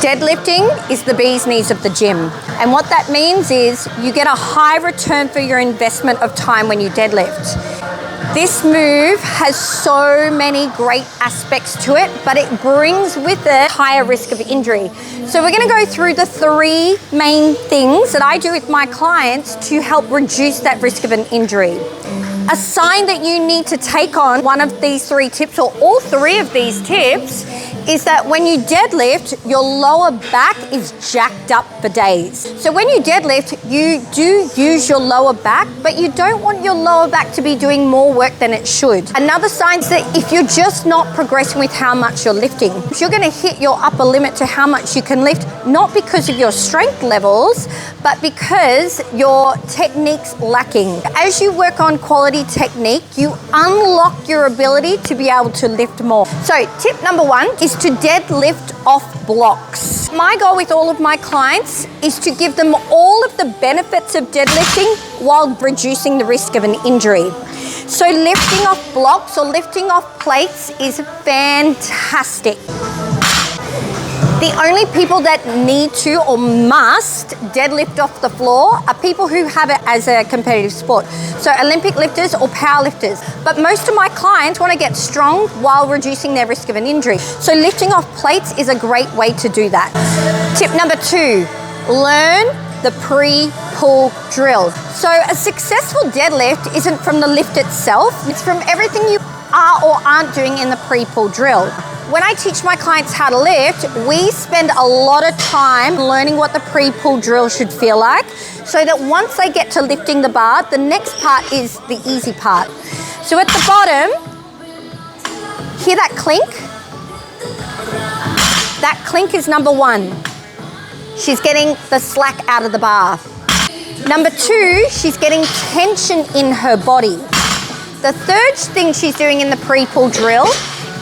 Deadlifting is the bee's knees of the gym. And what that means is you get a high return for your investment of time when you deadlift. This move has so many great aspects to it, but it brings with it higher risk of injury. So we're gonna go through the 3 main things that I do with my clients to help reduce that risk of an injury. A sign that you need to take on one of these 3 tips, or all 3 of these tips, is that when you deadlift, your lower back is jacked up for days. So when you deadlift, you do use your lower back, but you don't want your lower back to be doing more work than it should. Another sign is that if you're just not progressing with how much you're lifting, you're gonna hit your upper limit to how much you can lift, not because of your strength levels, but because your technique's lacking. As you work on quality technique, you unlock your ability to be able to lift more. So tip number 1 is to deadlift off blocks. My goal with all of my clients is to give them all of the benefits of deadlifting while reducing the risk of an injury. So lifting off blocks or lifting off plates is fantastic. The only people that need to or must deadlift off the floor are people who have it as a competitive sport. So Olympic lifters or power lifters. But most of my clients want to get strong while reducing their risk of an injury. So lifting off plates is a great way to do that. Tip number 2, learn the pre-pull drill. So a successful deadlift isn't from the lift itself, it's from everything you are or aren't doing in the pre-pull drill. When I teach my clients how to lift, we spend a lot of time learning what the pre-pull drill should feel like, so that once they get to lifting the bar, the next part is the easy part. So at the bottom, hear that clink? That clink is number 1. She's getting the slack out of the bar. Number 2, she's getting tension in her body. The third thing she's doing in the pre-pull drill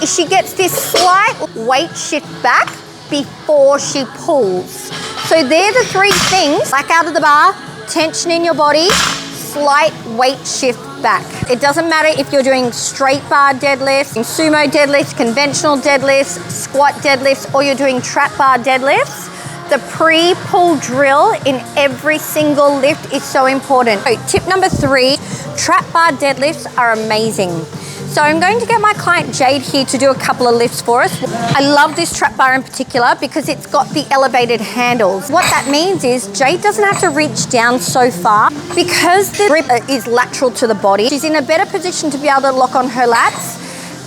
is she gets this slight weight shift back before she pulls. So they're the 3 things: slack out of the bar, tension in your body, slight weight shift back. It doesn't matter if you're doing straight bar deadlifts, sumo deadlifts, conventional deadlifts, squat deadlifts, or you're doing trap bar deadlifts. The pre-pull drill in every single lift is so important. So tip number 3, trap bar deadlifts are amazing. So I'm going to get my client Jade here to do a couple of lifts for us. I love this trap bar in particular because it's got the elevated handles. What that means is Jade doesn't have to reach down so far. Because the grip is lateral to the body, she's in a better position to be able to lock on her lats,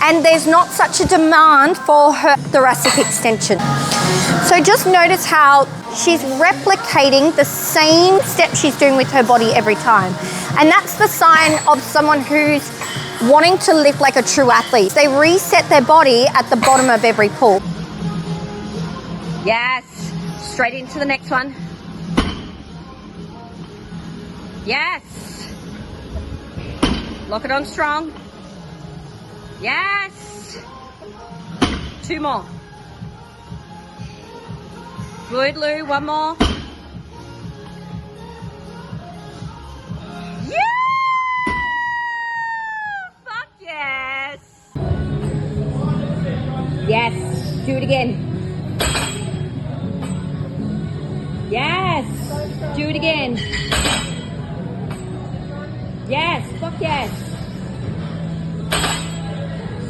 and there's not such a demand for her thoracic extension. So just notice how she's replicating the same step she's doing with her body every time. And that's the sign of someone who's wanting to lift like a true athlete. They reset their body at the bottom of every pull. Yes, straight into the next one. Yes. Lock it on strong. Yes. 2 more. Good, Lou, 1 more. Yes, do it again. Yes, do it again. Yes, fuck yes.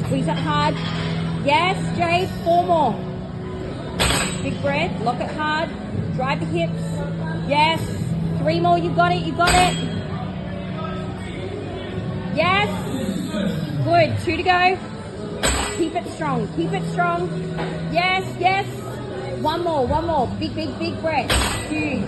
Squeeze it hard. Yes, Jade, 4 more. Big breath, lock it hard. Drive the hips. Yes, 3 more, you got it, you got it. Yes, good, 2 to go. Keep it strong, keep it strong. Yes, yes. 1 more, 1 more. Big, big, big breath. Huge.